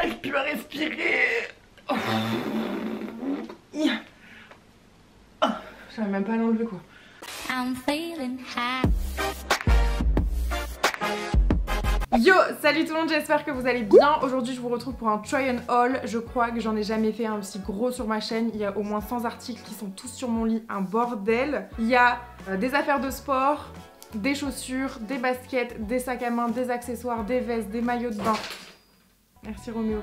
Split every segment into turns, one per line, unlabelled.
j'arrive plus à respirer. Oh. Oh. J'arrive même pas à l'enlever quoi. I'm feeling high. Yo, salut tout le monde, j'espère que vous allez bien. Aujourd'hui je vous retrouve pour un try and haul. Je crois que j'en ai jamais fait un aussi gros sur ma chaîne. Il y a au moins 100 articles qui sont tous sur mon lit, un bordel. Il y a des affaires de sport, des chaussures, des baskets, des sacs à main, des accessoires, des vestes, des maillots de bain. Merci Roméo.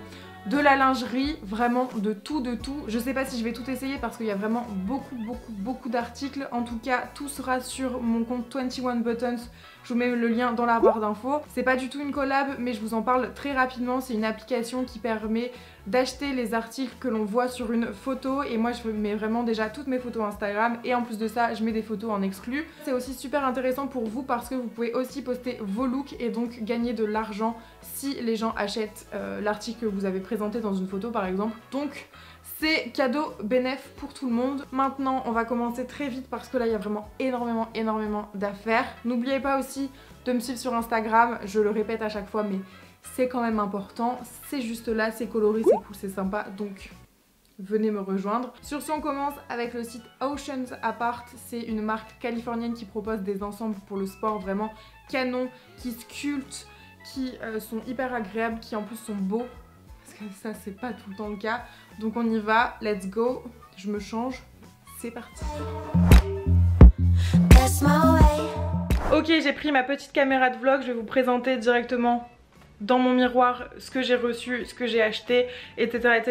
De la lingerie, vraiment de tout, de tout. Je sais pas si je vais tout essayer parce qu'il y a vraiment beaucoup d'articles. En tout cas, tout sera sur mon compte 21 Buttons. Je vous mets le lien dans la barre d'infos. C'est pas du tout une collab, mais je vous en parle très rapidement. C'est une application qui permet d'acheter les articles que l'on voit sur une photo. Et moi, je mets vraiment déjà toutes mes photos Instagram. Et en plus de ça, je mets des photos en exclu. C'est aussi super intéressant pour vous parce que vous pouvez aussi poster vos looks et donc gagner de l'argent si les gens achètent l'article que vous avez présenté dans une photo par exemple. Donc c'est cadeau bénéf pour tout le monde. Maintenant on va commencer très vite parce que là il y a vraiment énormément d'affaires. N'oubliez pas aussi de me suivre sur Instagram, je le répète à chaque fois mais c'est quand même important. C'est juste là, c'est coloré, c'est cool, c'est sympa, donc venez me rejoindre. Sur ce on commence avec le site Oceans Apart. C'est une marque californienne qui propose des ensembles pour le sport vraiment canon, qui sculptent, qui sont hyper agréables, qui en plus sont beaux. Parce que ça c'est pas tout le temps le cas. Donc on y va, let's go. Je me change, c'est parti. Ok, j'ai pris ma petite caméra de vlog, je vais vous présenter directement dans mon miroir ce que j'ai reçu, ce que j'ai acheté, etc.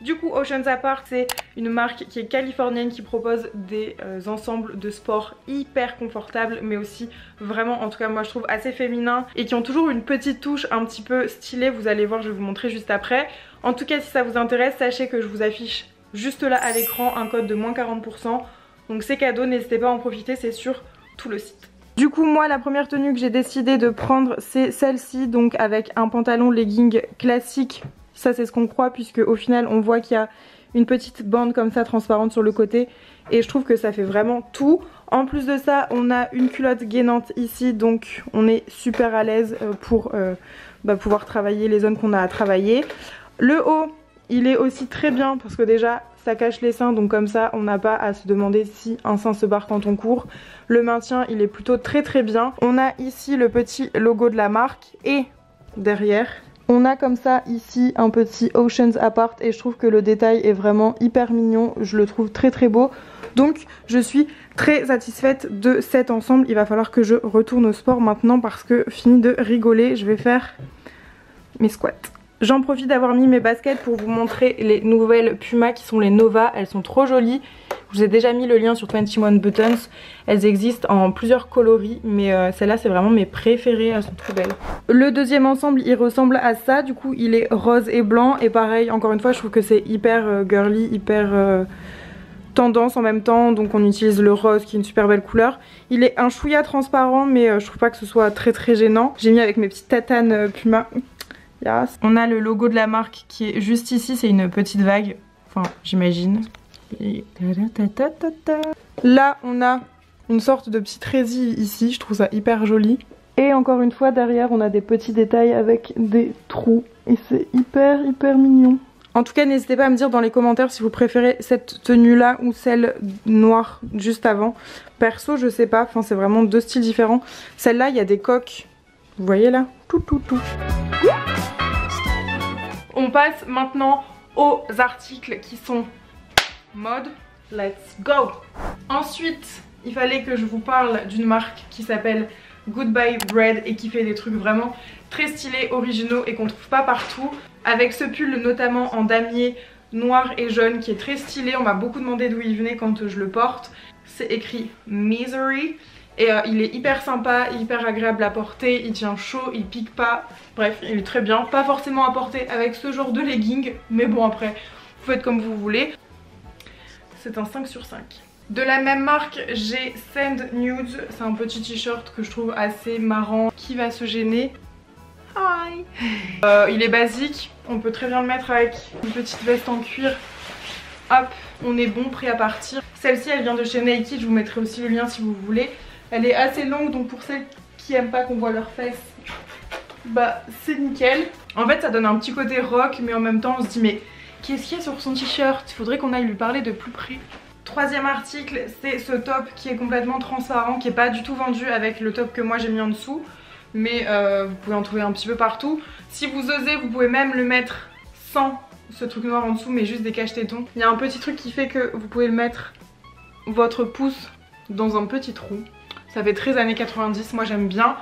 Du coup, Oceans Apart, c'est une marque qui est californienne qui propose des ensembles de sport hyper confortables, mais aussi vraiment, en tout cas moi je trouve assez féminins et qui ont toujours une petite touche un petit peu stylée. Vous allez voir, je vais vous montrer juste après. En tout cas, si ça vous intéresse, sachez que je vous affiche juste là à l'écran un code de moins 40%. Donc c'est cadeau, n'hésitez pas à en profiter, c'est sur tout le site. Du coup moi la première tenue que j'ai décidé de prendre c'est celle-ci, donc avec un pantalon legging classique. Ça c'est ce qu'on croit puisque au final on voit qu'il y a une petite bande comme ça transparente sur le côté et je trouve que ça fait vraiment tout. En plus de ça on a une culotte gainante ici, donc on est super à l'aise pour pouvoir travailler les zones qu'on a à travailler. Le haut il est aussi très bien parce que déjà ça cache les seins, donc comme ça on n'a pas à se demander si un sein se barre quand on court. Le maintien il est plutôt très bien. On a ici le petit logo de la marque et derrière on a comme ça ici un petit Oceans Apart et je trouve que le détail est vraiment hyper mignon. Je le trouve très beau. Donc je suis très satisfaite de cet ensemble. Il va falloir que je retourne au sport maintenant parce que fini de rigoler, je vais faire mes squats. J'en profite d'avoir mis mes baskets pour vous montrer les nouvelles Puma qui sont les Nova. Elles sont trop jolies. Je vous ai déjà mis le lien sur 21 Buttons. Elles existent en plusieurs coloris, mais celles-là c'est vraiment mes préférées, elles sont trop belles. Le deuxième ensemble il ressemble à ça, du coup il est rose et blanc. Et pareil, encore une fois je trouve que c'est hyper girly, hyper tendance en même temps. Donc on utilise le rose qui est une super belle couleur. Il est un chouïa transparent mais je trouve pas que ce soit très gênant. J'ai mis avec mes petites tatanes Puma. Yes. On a le logo de la marque qui est juste ici, c'est une petite vague, enfin j'imagine. Là on a une sorte de petite résille ici, je trouve ça hyper joli. Et encore une fois derrière on a des petits détails avec des trous et c'est hyper mignon. En tout cas n'hésitez pas à me dire dans les commentaires si vous préférez cette tenue là ou celle noire juste avant. Perso je sais pas, enfin c'est vraiment deux styles différents. Celle-là il y a des coques, vous voyez là, tout. On passe maintenant aux articles qui sont mode. Let's go! Ensuite, il fallait que je vous parle d'une marque qui s'appelle Goodbye Bread et qui fait des trucs vraiment très stylés, originaux et qu'on trouve pas partout. Avec ce pull notamment en damier noir et jaune qui est très stylé. On m'a beaucoup demandé d'où il venait quand je le porte. C'est écrit Misery. Et il est hyper sympa, hyper agréable à porter, il tient chaud, il pique pas, bref il est très bien. Pas forcément à porter avec ce genre de legging, mais bon après vous faites comme vous voulez. C'est un 5 sur 5. De la même marque j'ai Sand Nudes, c'est un petit t-shirt que je trouve assez marrant. Qui va se gêner? Hi. Il est basique, on peut très bien le mettre avec une petite veste en cuir. Hop, on est bon, prêt à partir. Celle-ci elle vient de chez Naked, je vous mettrai aussi le lien si vous voulez. Elle est assez longue, donc pour celles qui aiment pas qu'on voit leurs fesses, bah c'est nickel. En fait ça donne un petit côté rock, mais en même temps on se dit mais qu'est-ce qu'il y a sur son t-shirt? Il faudrait qu'on aille lui parler de plus près. Troisième article, c'est ce top qui est complètement transparent, qui est pas du tout vendu avec le top que moi j'ai mis en dessous, mais vous pouvez en trouver un petit peu partout. Si vous osez, vous pouvez même le mettre sans ce truc noir en dessous, mais juste des cache-tétons. Il y a un petit truc qui fait que vous pouvez le mettre votre pouce dans un petit trou. Ça fait très années 90, moi j'aime bien.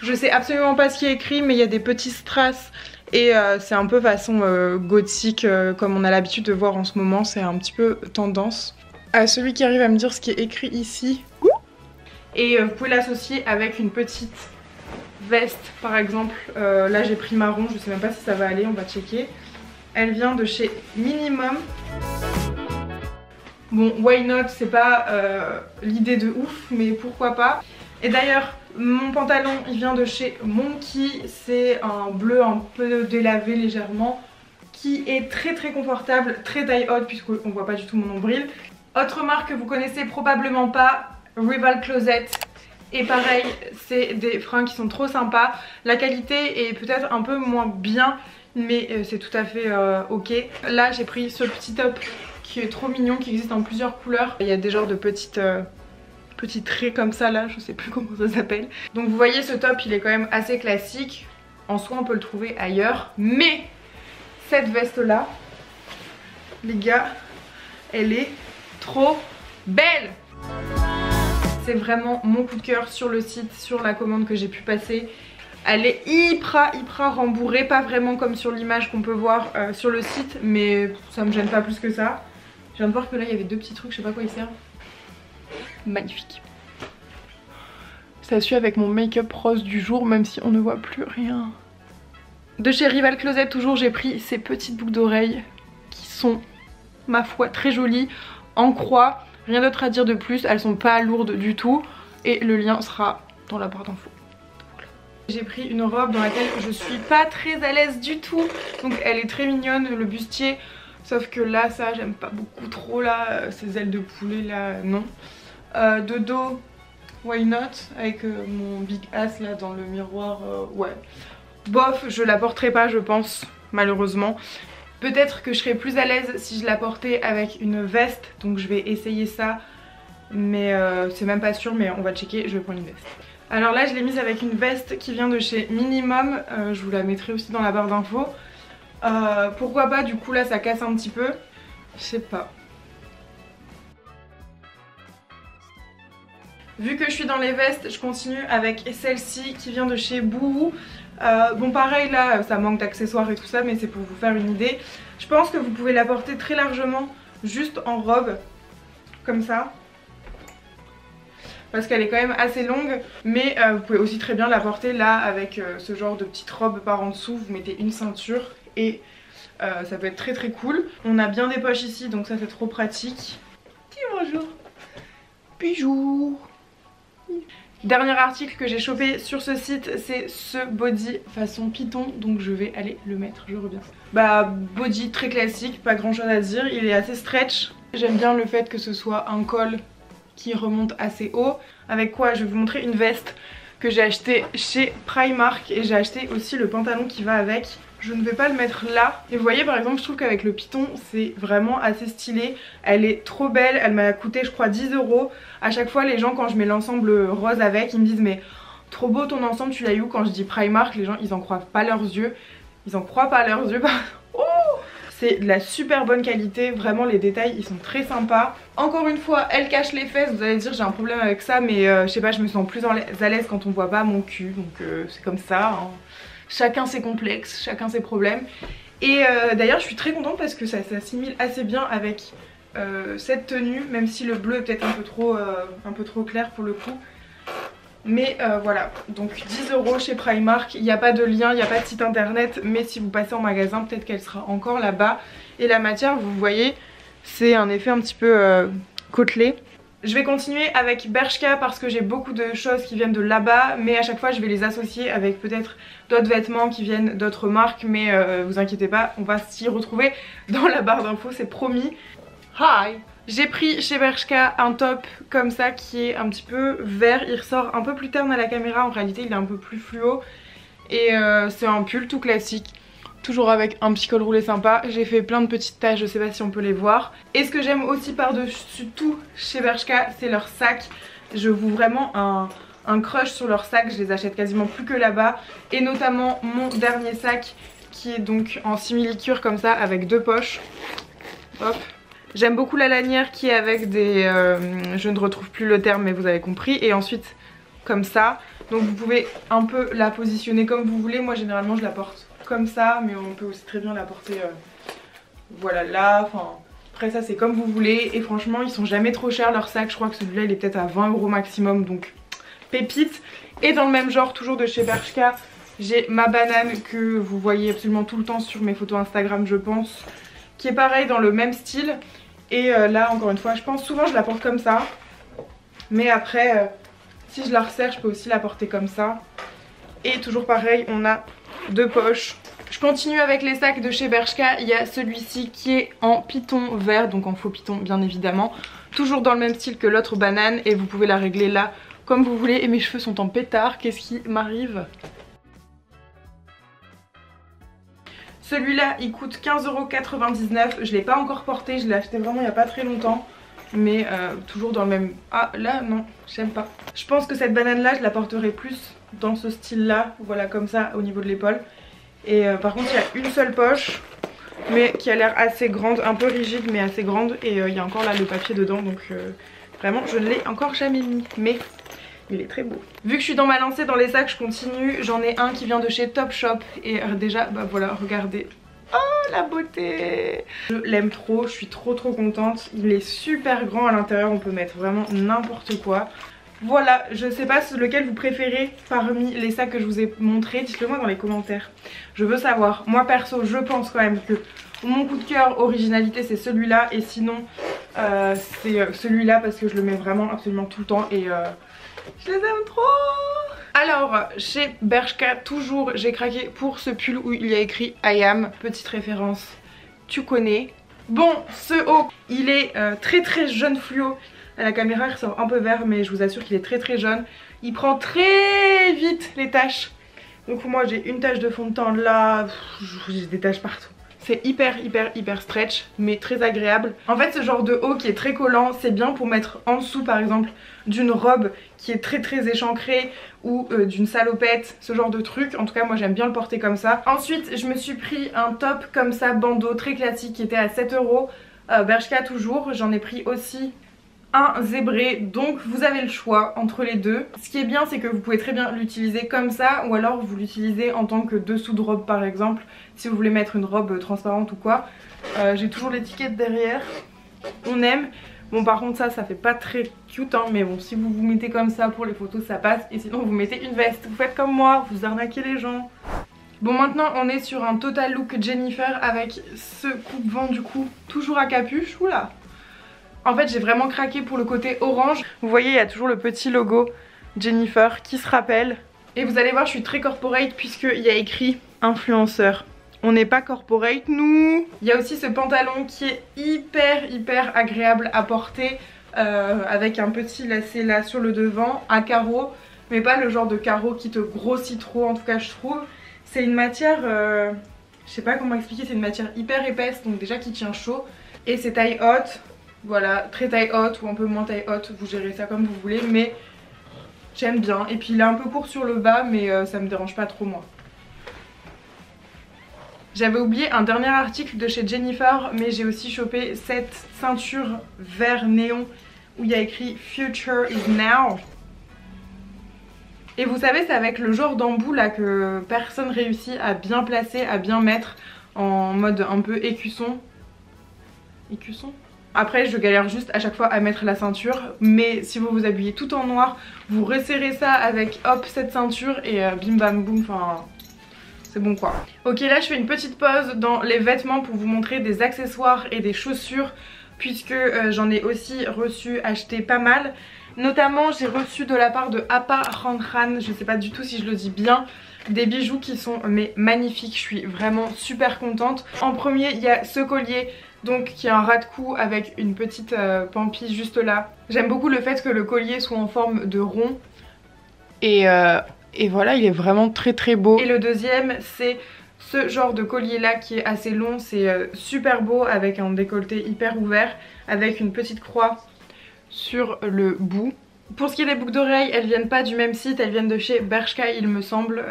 Je sais absolument pas ce qui est écrit, mais il y a des petits strass et c'est un peu façon gothique comme on a l'habitude de voir en ce moment, c'est un petit peu tendance. À celui qui arrive à me dire ce qui est écrit ici. Et vous pouvez l'associer avec une petite veste par exemple. Là j'ai pris marron, je sais même pas si ça va aller, on va checker. Elle vient de chez Minimum. Bon, why not, c'est pas l'idée de ouf, mais pourquoi pas. Et d'ailleurs, mon pantalon, il vient de chez Monkey. C'est un bleu un peu délavé légèrement, qui est très très confortable, très taille haute, puisqu'on voit pas du tout mon nombril. Autre marque que vous connaissez probablement pas, Rival Closet. Et pareil, c'est des fringues qui sont trop sympas. La qualité est peut-être un peu moins bien, mais c'est tout à fait ok. Là, j'ai pris ce petit top qui est trop mignon, qui existe en plusieurs couleurs. Il y a des genres de petits traits comme ça là, je sais plus comment ça s'appelle. Donc vous voyez, ce top, il est quand même assez classique. En soi, on peut le trouver ailleurs. Mais cette veste là, les gars, elle est trop belle. C'est vraiment mon coup de cœur sur le site, sur la commande que j'ai pu passer. Elle est hyper rembourrée, pas vraiment comme sur l'image qu'on peut voir sur le site, mais ça me gêne pas plus que ça. Je viens de voir que là il y avait deux petits trucs, je sais pas quoi ils servent. Magnifique. Ça suit avec mon make-up rose du jour, même si on ne voit plus rien. De chez Rival Closet toujours, j'ai pris ces petites boucles d'oreilles qui sont, ma foi, très jolies, en croix. Rien d'autre à dire de plus, elles sont pas lourdes du tout. Et le lien sera dans la barre d'infos. Voilà. J'ai pris une robe dans laquelle je suis pas très à l'aise du tout. Donc elle est très mignonne, le bustier. Sauf que là, ça, j'aime pas beaucoup trop là. Ces ailes de poulet là, non. De dos, why not? Avec mon big ass là dans le miroir, ouais. Bof, je la porterai pas je pense, malheureusement. Peut-être que je serais plus à l'aise si je la portais avec une veste, donc je vais essayer ça, mais c'est même pas sûr, mais on va checker, je vais prendre une veste. Alors là je l'ai mise avec une veste qui vient de chez Minimum, je vous la mettrai aussi dans la barre d'infos. Pourquoi pas, du coup là ça casse un petit peu, je sais pas. Vu que je suis dans les vestes, je continue avec celle-ci qui vient de chez Boohoo. Bon pareil là ça manque d'accessoires et tout ça, mais c'est pour vous faire une idée. Je pense que vous pouvez la porter très largement juste en robe comme ça, parce qu'elle est quand même assez longue, mais vous pouvez aussi très bien la porter là avec ce genre de petite robe par en dessous. Vous mettez une ceinture et ça peut être très très cool. On a bien des poches ici, donc ça c'est trop pratique. Dis bonjour. Bijou. Dernier article que j'ai chopé sur ce site, c'est ce body façon python, donc je vais aller le mettre, je reviens. Bah body très classique, pas grand chose à dire, il est assez stretch. J'aime bien le fait que ce soit un col qui remonte assez haut. Avec quoi je vais vous montrer une veste que j'ai achetée chez Primark, et j'ai acheté aussi le pantalon qui va avec. Je ne vais pas le mettre là. Et vous voyez par exemple, je trouve qu'avec le python c'est vraiment assez stylé. Elle est trop belle, elle m'a coûté je crois 10 €. À chaque fois les gens, quand je mets l'ensemble rose avec, ils me disent mais trop beau ton ensemble, tu l'as eu où? Quand je dis Primark, les gens ils en croient pas leurs yeux. Ils en croient pas leurs yeux. Oh, c'est de la super bonne qualité, vraiment les détails ils sont très sympas. Encore une fois, elle cache les fesses, vous allez dire j'ai un problème avec ça, mais je sais pas, je me sens plus à l'aise quand on voit pas mon cul, donc c'est comme ça hein. Chacun ses complexes, chacun ses problèmes. Et d'ailleurs je suis très contente parce que ça s'assimile assez bien avec cette tenue, même si le bleu est peut-être un peu trop clair pour le coup. Mais voilà, donc 10 € chez Primark, il n'y a pas de lien, il n'y a pas de site internet, mais si vous passez en magasin, peut-être qu'elle sera encore là-bas. Et la matière, vous voyez, c'est un effet un petit peu côtelé. Je vais continuer avec Bershka parce que j'ai beaucoup de choses qui viennent de là-bas, mais à chaque fois je vais les associer avec peut-être d'autres vêtements qui viennent d'autres marques, mais vous inquiétez pas, on va s'y retrouver dans la barre d'infos, c'est promis. Hi! J'ai pris chez Bershka un top comme ça qui est un petit peu vert, il ressort un peu plus terne à la caméra, en réalité il est un peu plus fluo. Et c'est un pull tout classique. Toujours avec un petit col roulé sympa. J'ai fait plein de petites taches, je sais pas si on peut les voir. Et ce que j'aime aussi par-dessus tout chez Bershka, c'est leur sac. Je voue vraiment un crush sur leur sac, je les achète quasiment plus que là-bas. Et notamment mon dernier sac qui est donc en simili-cure comme ça avec 2 poches. Hop. J'aime beaucoup la lanière qui est avec des... je ne retrouve plus le terme mais vous avez compris. Et ensuite comme ça. Donc vous pouvez un peu la positionner comme vous voulez. Moi généralement je la porte comme ça, mais on peut aussi très bien la porter voilà là, enfin après ça c'est comme vous voulez. Et franchement ils sont jamais trop chers leurs sacs, je crois que celui-là il est peut-être à 20 € maximum, donc pépite. Et dans le même genre, toujours de chez Bershka, j'ai ma banane que vous voyez absolument tout le temps sur mes photos Instagram je pense, qui est pareil dans le même style. Et là encore une fois je pense souvent je la porte comme ça, mais après si je la resserre je peux aussi la porter comme ça. Et toujours pareil, on a 2 poches. Je continue avec les sacs de chez Bershka. Il y a celui-ci qui est en python vert, donc en faux python bien évidemment. Toujours dans le même style que l'autre banane et vous pouvez la régler là comme vous voulez. Et mes cheveux sont en pétard, qu'est-ce qui m'arrive? Celui-là il coûte 15,99 €. Je l'ai pas encore porté, je l'ai acheté vraiment il n'y a pas très longtemps. Mais toujours dans le même... Ah là non, j'aime pas. Je pense que cette banane là je la porterai plus dans ce style là, voilà comme ça au niveau de l'épaule. Et par contre il y a une seule poche mais qui a l'air assez grande, un peu rigide mais assez grande. Et il y a encore là le papier dedans, donc vraiment je ne l'ai encore jamais mis, mais il est très beau. Vu que je suis dans ma lancée dans les sacs, je continue. J'en ai un qui vient de chez Topshop et déjà bah voilà, regardez. Oh la beauté! Je l'aime trop, je suis trop contente. Il est super grand à l'intérieur, on peut mettre vraiment n'importe quoi. Voilà, je sais pas lequel vous préférez parmi les sacs que je vous ai montrés. Dites-le moi dans les commentaires, je veux savoir. Moi perso je pense quand même que mon coup de cœur originalité c'est celui-là. Et sinon c'est celui-là parce que je le mets vraiment absolument tout le temps. Et je les aime trop. Alors chez Bershka toujours j'ai craqué pour ce pull où il y a écrit I am, petite référence, tu connais. Bon, ce haut il est très jaune fluo. À la caméra il ressort un peu vert mais je vous assure qu'il est très jaune. Il prend très vite les taches. Donc moi j'ai une tache de fond de teint là, j'ai des taches partout. C'est hyper stretch mais très agréable. En fait ce genre de haut qui est très collant, c'est bien pour mettre en dessous par exemple d'une robe qui est très échancrée ou d'une salopette, ce genre de truc. En tout cas moi j'aime bien le porter comme ça. Ensuite je me suis pris un top comme ça bandeau très classique qui était à 7 €. Bershka toujours, j'en ai pris aussi un zébré, donc vous avez le choix entre les deux. Ce qui est bien c'est que vous pouvez très bien l'utiliser comme ça ou alors vous l'utilisez en tant que dessous de robe par exemple si vous voulez mettre une robe transparente ou quoi. J'ai toujours l'étiquette derrière, on aime. Bon par contre ça fait pas très cute hein, mais bon si vous vous mettez comme ça pour les photos ça passe. Et sinon vous mettez une veste, vous faites comme moi, vous arnaquez les gens. Bon maintenant on est sur un total look Jennifer avec ce coupe-vent du coup toujours à capuche. Oula. En fait j'ai vraiment craqué pour le côté orange. Vous voyez il y a toujours le petit logo Jennifer qui se rappelle. Et vous allez voir je suis très corporate puisqu'il y a écrit influenceur. On n'est pas corporate nous. Il y a aussi ce pantalon qui est hyper agréable à porter avec un petit lacet là sur le devant à carreaux. Mais pas le genre de carreau qui te grossit trop en tout cas je trouve. C'est une matière, je sais pas comment expliquer, c'est une matière hyper épaisse donc déjà qui tient chaud. Et c'est taille haute. Voilà, très taille haute ou un peu moins taille haute, vous gérez ça comme vous voulez, mais j'aime bien. Et puis il est un peu court sur le bas, mais ça me dérange pas trop moi. J'avais oublié un dernier article de chez Jennifer, mais j'ai aussi chopé cette ceinture vert néon où il y a écrit Future is now. Et vous savez, c'est avec le genre d'embout là que personne réussit à bien placer, à bien mettre en mode un peu écusson. Écusson ? Après je galère juste à chaque fois à mettre la ceinture, mais si vous vous habillez tout en noir, vous resserrez ça avec hop cette ceinture et bim bam boum, enfin c'est bon quoi. Ok là je fais une petite pause dans les vêtements pour vous montrer des accessoires et des chaussures puisque j'en ai aussi reçu, acheté pas mal. Notamment j'ai reçu de la part de Apa Ranran, je sais pas du tout si je le dis bien, des bijoux qui sont mais magnifiques, je suis vraiment super contente. En premier il y a ce collier donc qui a un ras de cou avec une petite pampille juste là. J'aime beaucoup le fait que le collier soit en forme de rond et Et voilà, il est vraiment très très beau. Et le deuxième, c'est ce genre de collier là qui est assez long, c'est super beau avec un décolleté hyper ouvert, avec une petite croix sur le bout. Pour ce qui est des boucles d'oreilles, elles viennent pas du même site, elles viennent de chez Bershka il me semble,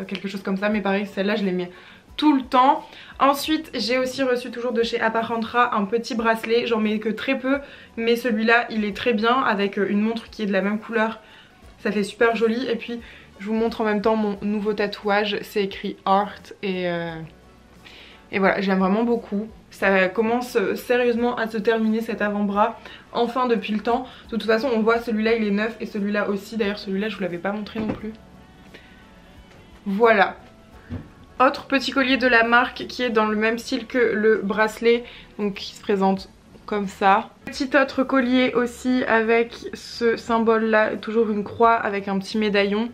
quelque chose comme ça, mais pareil celle-là je les mets tout le temps. Ensuite j'ai aussi reçu toujours de chez Apparentra un petit bracelet, j'en mets que très peu, mais celui-là il est très bien avec une montre qui est de la même couleur, ça fait super joli. Et puis je vous montre en même temps mon nouveau tatouage, c'est écrit Art et voilà, j'aime vraiment beaucoup. Ça commence sérieusement à se terminer cet avant-bras, enfin depuis le temps. De toute façon on voit celui-là il est neuf et celui-là aussi, d'ailleurs celui-là je vous l'avais pas montré non plus. Voilà. Autre petit collier de la marque qui est dans le même style que le bracelet, donc qui se présente comme ça. Petit autre collier aussi avec ce symbole là, toujours une croix avec un petit médaillon.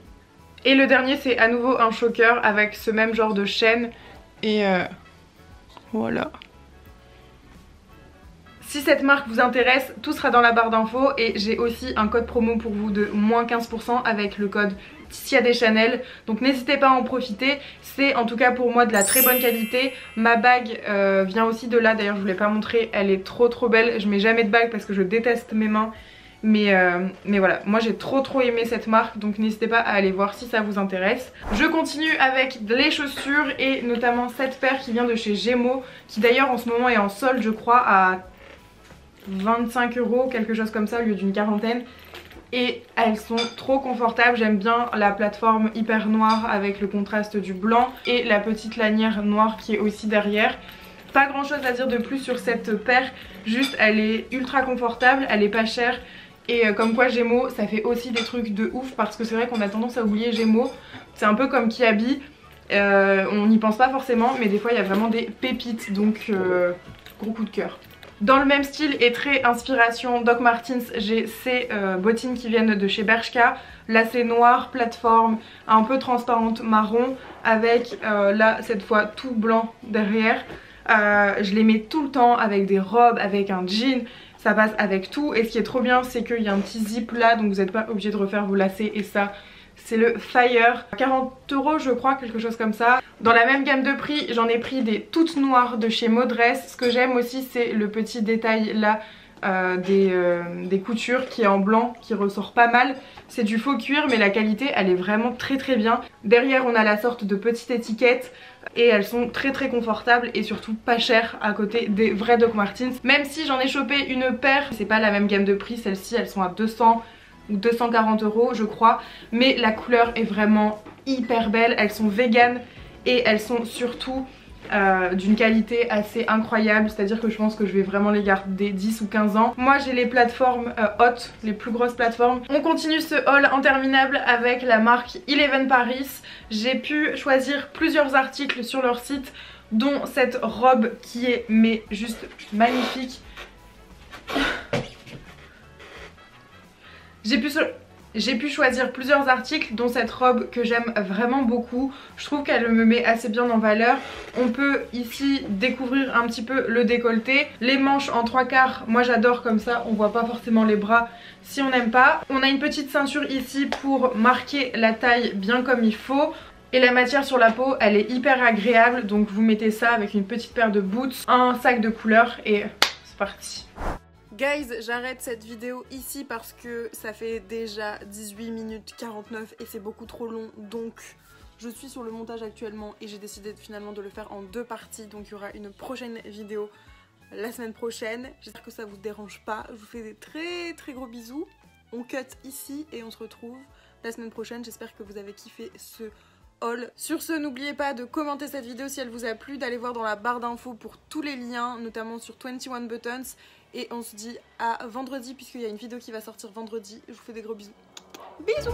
Et le dernier c'est à nouveau un choker avec ce même genre de chaîne et voilà. Si cette marque vous intéresse, tout sera dans la barre d'infos et j'ai aussi un code promo pour vous de moins 15% avec le code Ticia des Chanel. Donc n'hésitez pas à en profiter, c'est en tout cas pour moi de la très bonne qualité. Ma bague vient aussi de là, d'ailleurs je vous l'ai pas montré, elle est trop belle. Je mets jamais de bague parce que je déteste mes mains. Mais voilà, moi j'ai trop aimé cette marque, donc n'hésitez pas à aller voir si ça vous intéresse. Je continue avec les chaussures et notamment cette paire qui vient de chez Gémeaux, qui d'ailleurs en ce moment est en solde je crois à 25 €, quelque chose comme ça au lieu d'une quarantaine. Et elles sont trop confortables, j'aime bien la plateforme hyper noire avec le contraste du blanc et la petite lanière noire qui est aussi derrière. Pas grand chose à dire de plus sur cette paire, juste elle est ultra confortable, elle est pas chère. Et comme quoi Gémeaux ça fait aussi des trucs de ouf, parce que c'est vrai qu'on a tendance à oublier Gémeaux. C'est un peu comme Kiabi, on n'y pense pas forcément mais des fois il y a vraiment des pépites, donc gros coup de cœur. Dans le même style et très inspiration Doc Martens, j'ai ces bottines qui viennent de chez Bershka. Là c'est noir, plateforme, un peu transparente marron, avec là cette fois tout blanc derrière. Je les mets tout le temps avec des robes, avec un jean, ça passe avec tout. Et ce qui est trop bien c'est qu'il y a un petit zip là, donc vous n'êtes pas obligé de refaire vos lacets, et ça c'est le Fire, 40 € je crois, quelque chose comme ça. Dans la même gamme de prix j'en ai pris des toutes noires de chez Modress. Ce que j'aime aussi c'est le petit détail là des coutures qui est en blanc, qui ressort pas mal. C'est du faux cuir mais la qualité elle est vraiment très bien. Derrière on a la sorte de petite étiquette et elles sont très confortables et surtout pas chères à côté des vrais Doc Martens. Même si j'en ai chopé une paire, c'est pas la même gamme de prix, celles-ci elles sont à 200 ou 240 € je crois, mais la couleur est vraiment hyper belle. Elles sont véganes et elles sont surtout d'une qualité assez incroyable, c'est à dire que je pense que je vais vraiment les garder 10 ou 15 ans. Moi j'ai les plateformes hautes, les plus grosses plateformes. On continue ce haul interminable avec la marque Eleven Paris. J'ai pu choisir plusieurs articles sur leur site, dont cette robe qui est mais juste magnifique. J'ai pu choisir plusieurs articles, dont cette robe que j'aime vraiment beaucoup. Je trouve qu'elle me met assez bien en valeur. On peut ici découvrir un petit peu le décolleté. Les manches en 3/4, moi j'adore comme ça, on voit pas forcément les bras si on n'aime pas. On a une petite ceinture ici pour marquer la taille bien comme il faut. Et la matière sur la peau elle est hyper agréable, donc vous mettez ça avec une petite paire de boots, un sac de couleur et c'est parti. Guys, j'arrête cette vidéo ici parce que ça fait déjà 18 minutes 49 et c'est beaucoup trop long, donc je suis sur le montage actuellement et j'ai décidé finalement de le faire en 2 parties, donc il y aura une prochaine vidéo la semaine prochaine. J'espère que ça vous dérange pas, je vous fais des très gros bisous, on cut ici et on se retrouve la semaine prochaine. J'espère que vous avez kiffé ce haul. Sur ce, n'oubliez pas de commenter cette vidéo si elle vous a plu, d'aller voir dans la barre d'infos pour tous les liens, notamment sur 21 Buttons. Et on se dit à vendredi puisqu'il y a une vidéo qui va sortir vendredi. Je vous fais des gros bisous. Bisous!